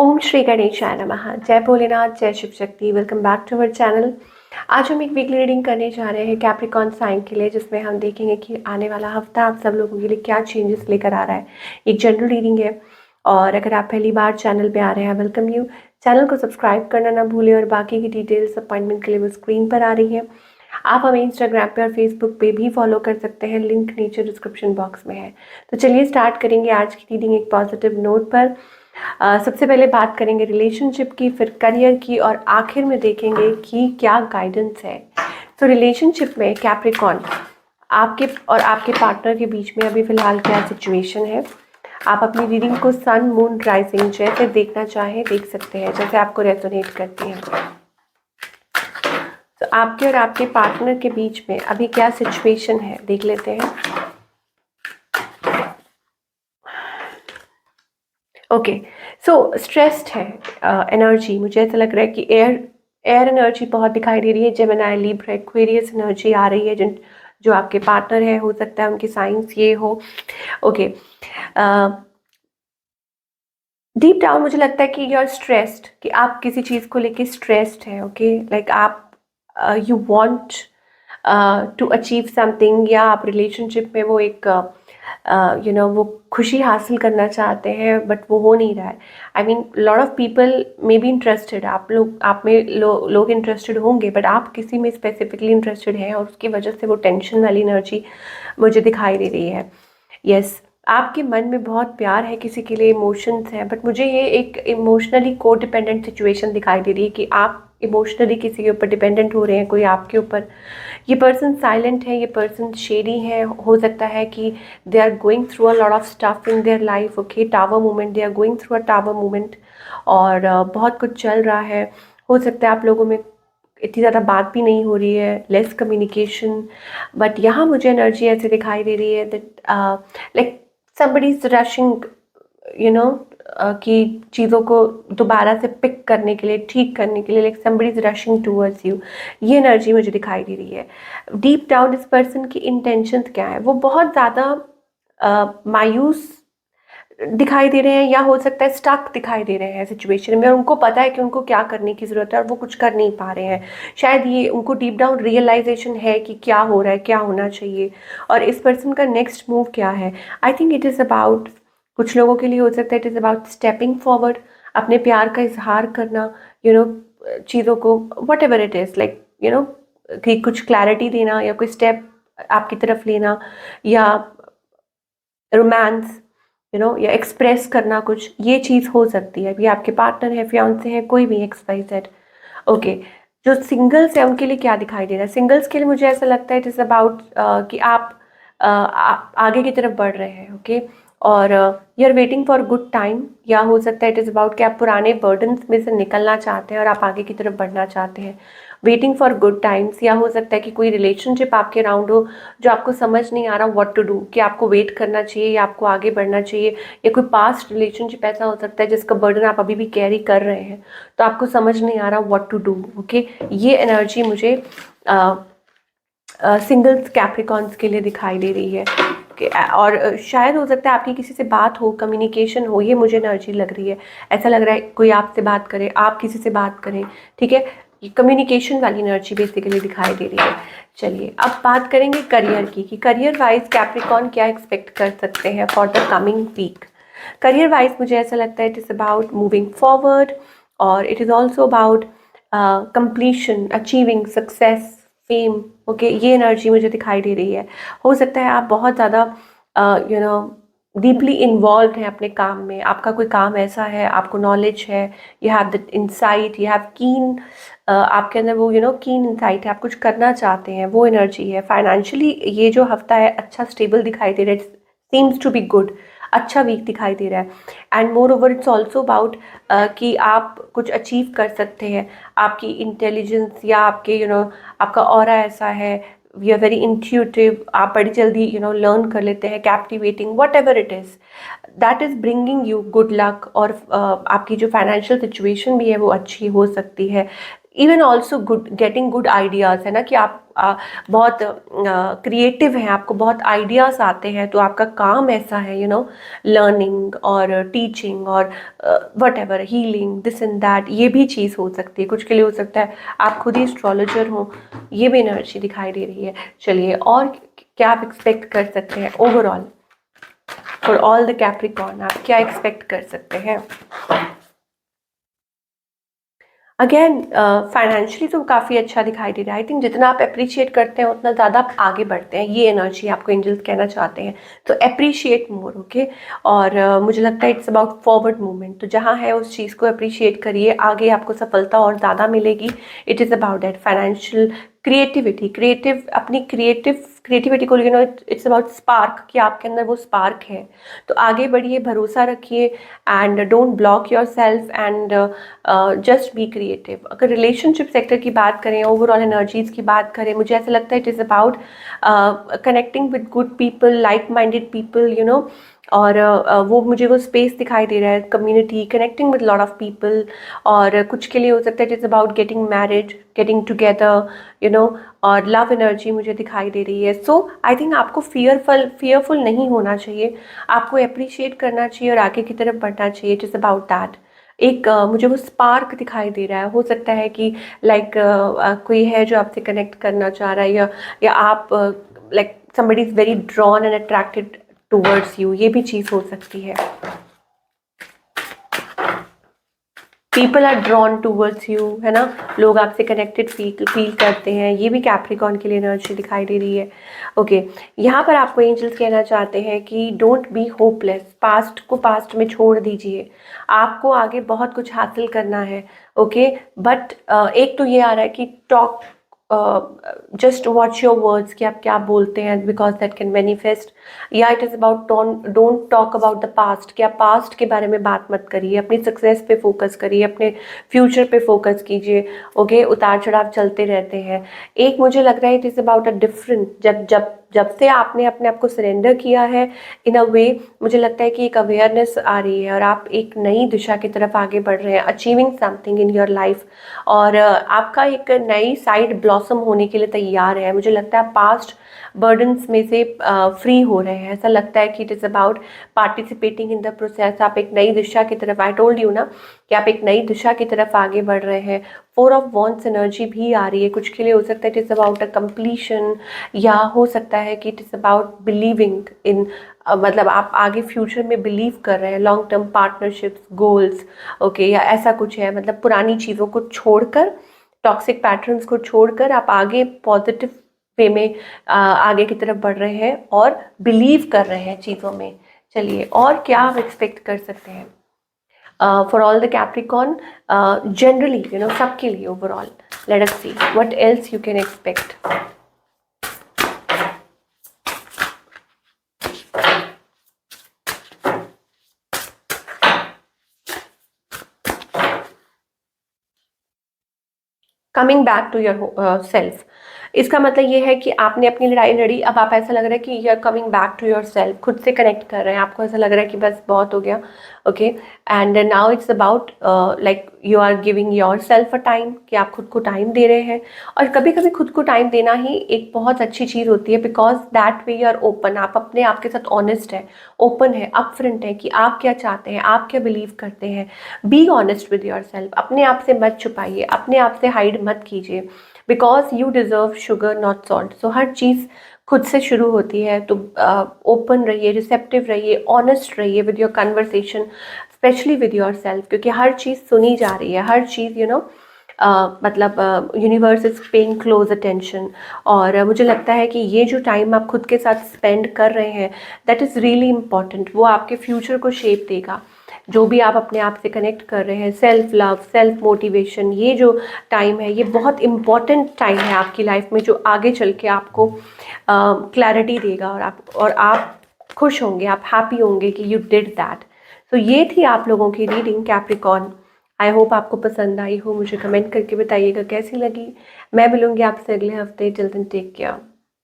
ओम श्री गणेशाय नमः। जय भोलेनाथ, जय Shiv Shakti. Welcome back to our channel. आज हम एक वीकली रीडिंग करने जा रहे हैं कैप्रिकॉन साइन के लिए, जिसमें हम देखेंगे कि आने वाला हफ्ता आप सब लोगों के लिए क्या चेंजेस लेकर आ रहा है। एक जनरल रीडिंग है और अगर आप पहली बार चैनल पे आ रहे हैं, वेलकम यू। चैनल को सब्सक्राइब करना ना भूलें और बाकी की डिटेल्स अपॉइंटमेंट के लिए वो स्क्रीन पर आ रही है। आप हमें इंस्टाग्राम पे और फेसबुक पे भी फॉलो कर सकते हैं, लिंक नीचे डिस्क्रिप्शन बॉक्स में है। तो चलिए स्टार्ट करेंगे आज की रीडिंग एक पॉजिटिव नोट पर। सबसे पहले बात करेंगे रिलेशनशिप की, फिर करियर की और आखिर में देखेंगे कि क्या गाइडेंस है। तो रिलेशनशिप में कैप्रिकॉन, आपके और आपके पार्टनर के बीच में अभी फ़िलहाल क्या सिचुएशन है। आप अपनी रीडिंग को सन, मून, राइजिंग जैसे देखना चाहें देख सकते हैं, जैसे आपको रेजोनेट करती हैं। तो आपके और आपके पार्टनर के बीच में अभी क्या सिचुएशन है देख लेते हैं। ओके, सो स्ट्रेस्ड है एनर्जी। मुझे ऐसा लग रहा है कि एयर एनर्जी बहुत दिखाई दे रही है। जेमिनी, लिब्रा, एक्वेरियस एनर्जी आ रही है। जिन जो आपके पार्टनर है, हो सकता है उनकी साइंस ये हो। ओके, डीप डाउन मुझे लगता है कि यू आर स्ट्रेस्ड, कि आप किसी चीज़ को लेके स्ट्रेस्ड है। ओके, लाइक आप you want to achieve something, या आप रिलेशनशिप में वो एक वो खुशी हासिल करना चाहते हैं, बट वो हो नहीं रहा है। I mean lot of people may be interested, आप में लोग इंटरेस्टेड होंगे, बट आप किसी में स्पेसिफिकली इंटरेस्टेड हैं और उसकी वजह से वो टेंशन वाली एनर्जी मुझे दिखाई दे रही है। यस, आपके मन में बहुत प्यार है किसी के लिए, इमोशंस हैं, बट मुझे ये एक इमोशनली को डिपेंडेंट सिचुएशन दिखाई दे रही है कि आप इमोशनली किसी के ऊपर डिपेंडेंट हो रहे हैं, कोई आपके ऊपर। ये पर्सन साइलेंट है, ये पर्सन शेडी है। हो सकता है कि they are going through a lot of stuff in their life. Okay, tower movement, they are going through a tower movement और बहुत कुछ चल रहा है। हो सकता है आप लोगों में इतनी ज़्यादा बात भी नहीं हो रही है, लेस कम्युनिकेशन, बट यहाँ मुझे एनर्जी ऐसे दिखाई दे रही है that like somebody is rushing, you know, कि चीज़ों को दोबारा से पिक करने के लिए, ठीक करने के लिए, like somebody is rushing towards you। ये एनर्जी मुझे दिखाई दे रही है। डीप डाउन इस पर्सन की इंटेंशंस क्या है, वो बहुत ज़्यादा मायूस दिखाई दे रहे हैं, या हो सकता है स्टक दिखाई दे रहे हैं सिचुएशन में, और उनको पता है कि उनको क्या करने की ज़रूरत है और वो कुछ कर नहीं पा रहे हैं। शायद ये उनको डीप डाउन रियलाइजेशन है कि क्या हो रहा है, क्या होना चाहिए, और इस पर्सन का नेक्स्ट मूव क्या है। I think it is about, कुछ लोगों के लिए हो सकता है it is about stepping forward, अपने प्यार का इजहार करना, चीज़ों को what ever it is, like कि कुछ क्लैरिटी देना, या कोई स्टेप आपकी तरफ लेना, या रोमांस, या एक्सप्रेस करना कुछ, ये चीज़ हो सकती है। अभी आपके पार्टनर है, फियांसे हैं, कोई भी XYZ। ओके, जो सिंगल्स है उनके लिए क्या दिखाई दे रहा है। सिंगल्स के लिए मुझे ऐसा लगता है इट इज़ अबाउट कि आप आगे की तरफ बढ़ रहे हैं। ओके, और you are waiting for good time, या हो सकता है इट इज़ अबाउट कि आप पुराने बर्डन्स में से निकलना चाहते हैं और आप आगे की तरफ बढ़ना चाहते हैं। वेटिंग फॉर गुड टाइम्स, या हो सकता है कि कोई रिलेशनशिप आपके अराउंड हो जो आपको समझ नहीं आ रहा व्हाट टू डू, कि आपको वेट करना चाहिए या आपको आगे बढ़ना चाहिए। या कोई पास्ट रिलेशनशिप ऐसा हो सकता है जिसका बर्डन आप अभी भी कैरी कर रहे हैं, तो आपको समझ नहीं आ रहा व्हाट टू डू। ओके, ये एनर्जी मुझे सिंगल्स कैप्रिकॉन्स के लिए दिखाई दे रही है। और शायद हो सकता है आपकी किसी से बात हो, कम्युनिकेशन हो, ये मुझे एनर्जी लग रही है। ऐसा लग रहा है कोई आपसे बात करे, आप किसी से बात करें, ठीक है। ये कम्युनिकेशन वाली एनर्जी बेसिकली दिखाई दे रही है। चलिए अब बात करेंगे करियर की, कि करियर वाइज कैप्रिकॉन क्या एक्सपेक्ट कर सकते हैं for the coming week. Career wise मुझे ऐसा लगता है it is about moving forward, और it is also about completion, achieving success, fame. Okay, ये एनर्जी मुझे दिखाई दे रही है। हो सकता है आप बहुत ज़्यादा डीपली इन्वॉल्व हैं अपने काम में। आपका कोई काम ऐसा है, आपको नॉलेज है, you have the insight, you have कीन, आपके अंदर वो कीन इंसाइट है, आप कुछ करना चाहते हैं, वो एनर्जी है। फाइनेंशियली ये जो हफ्ता है अच्छा स्टेबल दिखाई दे रहा है, सीम्स टू बी गुड, अच्छा वीक दिखाई दे रहा है। And more over it's also about कि आप कुछ अचीव कर सकते हैं। आपकी इंटेलिजेंस, या आपके आपका ऑरा ऐसा है, वी आर वेरी इंट्यूटिव, आप बड़ी जल्दी लर्न कर लेते हैं, captivating, what ever it is, that is bringing you good luck. और आपकी जो फाइनेंशियल सिचुएशन भी है वो अच्छी हो सकती है। Even also good, getting good ideas है ना, कि आप बहुत क्रिएटिव हैं, आपको बहुत आइडियाज़ आते हैं, तो आपका काम ऐसा है लर्निंग और टीचिंग और what ever healing this and that, ये भी चीज़ हो सकती है। कुछ के लिए हो सकता है आप खुद ही एस्ट्रोलॉजर हो, ये भी एनर्जी दिखाई दे रही है। चलिए, और क्या आप एक्सपेक्ट कर सकते हैं overall for all the Capricorn, आप क्या एक्सपेक्ट कर सकते हैं? अगेन फाइनेंशियली तो काफ़ी अच्छा दिखाई दे रहा है। आई थिंक जितना आप अप्रिशिएट करते हैं उतना ज़्यादा आप आगे बढ़ते हैं, ये एनर्जी आपको एंजल्स कहना चाहते हैं। तो अप्रिशिएट मोर, ओके। और मुझे लगता है इट्स अबाउट फॉरवर्ड मूवमेंट, तो जहाँ है उस चीज़ को अप्रिशिएट करिए, आगे आपको सफलता और ज़्यादा मिलेगी। It is about that financial creativity, अपनी क्रिएटिविटी को इट्स अबाउट स्पार्क, कि आपके अंदर वो स्पार्क है। तो आगे बढ़िए, भरोसा रखिए and don't block your self and just be creative. अगर रिलेशनशिप सेक्टर की बात करें, ओवरऑल एनर्जीज की बात करें, मुझे ऐसा लगता है it is about connecting with good people, like minded people, और वो मुझे वो स्पेस दिखाई दे रहा है, community, connecting with lot of people. और कुछ के लिए हो सकता है it is about getting married, getting together, और लव एनर्जी मुझे दिखाई दे रही है। सो आई थिंक आपको फियरफुल नहीं होना चाहिए, आपको अप्रिशिएट करना चाहिए और आगे की तरफ बढ़ना चाहिए। It is about that. एक मुझे वो स्पार्क दिखाई दे रहा है, हो सकता है कि लाइक कोई है जो आपसे कनेक्ट करना चाह रहा है, या आप like somebody is very drawn and attracted towards you, ये भी चीज़ हो सकती है। People are drawn towards you, है ना, लोग आपसे कनेक्टेड फील करते हैं, ये भी कैप्रिकॉर्न के लिए एनर्जी दिखाई दे रही है। ओके, यहाँ पर आपको एंजल्स कहना चाहते हैं कि डोंट बी होपलेस, पास्ट को पास्ट में छोड़ दीजिए, आपको आगे बहुत कुछ हासिल करना है। ओके, बट एक तो ये आ रहा है कि talk, just watch your words, कि आप क्या बोलते हैं, बिकॉज दैट कैन मैनिफेस्ट। या it is about don't talk about the past, कि आप पास्ट के बारे में बात मत करिए, अपनी सक्सेस पे फोकस करिए, अपने फ्यूचर पे फोकस कीजिए। ओके, उतार चढ़ाव चलते रहते हैं। एक मुझे लग रहा है it is about a different, जब से आपने अपने आप को सरेंडर किया है इन अ वे, मुझे लगता है कि एक अवेयरनेस आ रही है और आप एक नई दिशा की तरफ आगे बढ़ रहे हैं, achieving something in your life. और आपका एक नई साइड ब्लॉसम होने के लिए तैयार है। मुझे लगता है पास्ट बर्डन्स में से फ्री हो रहे हैं, ऐसा लगता है कि it is about participating in the process. आप एक नई दिशा की तरफ, आई टोल्ड यू ना कि आप एक नई दिशा की तरफ आगे बढ़ रहे हैं। 4 ऑफ वॉन्ड्स एनर्जी भी आ रही है, कुछ के लिए हो सकता है it is about a completion, या हो सकता है कि it is about believing in, मतलब आप आगे फ्यूचर में बिलीव कर रहे हैं, long term partnerships, goals, okay, या ऐसा कुछ है। मतलब पुरानी चीज़ों को छोड़कर, टॉक्सिक पैटर्न्स को छोड़कर आप आगे पॉजिटिव वे में आगे की तरफ बढ़ रहे हैं और बिलीव कर रहे हैं चीज़ों में। चलिए, और क्या आप एक्सपेक्ट कर सकते हैं for all the Capricorn, generally सबके लिए overall. Let us see what else you can expect. Coming back to yourself, इसका मतलब ये है कि आपने अपनी लड़ाई लड़ी, अब आप ऐसा लग रहा है कि you are coming back to yourself, खुद से कनेक्ट कर रहे हैं, आपको ऐसा लग रहा है कि बस बहुत हो गया। Okay, and now it's about like you are giving yourself a time, कि आप खुद को टाइम दे रहे हैं। और कभी कभी खुद को टाइम देना ही एक बहुत अच्छी चीज़ होती है, because that way you are open, आप अपने आप के साथ ऑनेस्ट है, ओपन है, अपफ्रंट है कि आप क्या चाहते हैं, आप क्या बिलीव करते हैं। Be honest with your self, अपने आप से मत छुपाइए, अपने आप से हाइड मत कीजिए, because you deserve sugar not salt. So हर चीज़ खुद से शुरू होती है, तो ओपन रहिए, रिसेप्टिव रहिए, ऑनेस्ट रहिए with your conversation, specially with your self, क्योंकि हर चीज़ सुनी जा रही है, हर चीज़ मतलब universe is paying close attention. और मुझे लगता है कि ये जो टाइम आप खुद के साथ स्पेंड कर रहे हैं, दैट इज़ रियली इम्पॉर्टेंट, वो आपके फ्यूचर को शेप देगा। जो भी आप अपने आप से कनेक्ट कर रहे हैं, सेल्फ लव, सेल्फ मोटिवेशन, ये जो टाइम है, ये बहुत इम्पॉर्टेंट टाइम है आपकी लाइफ में, जो आगे चल के आपको क्लैरिटी देगा, और आप खुश होंगे, आप हैप्पी होंगे कि यू डिड दैट। तो ये थी आप लोगों की रीडिंग कैप्रिकॉर्न। आई होप आपको पसंद आई हो, मुझे कमेंट करके बताइएगा कैसी लगी। मैं मिलूंगी आपसे अगले हफ्ते। Till then take care.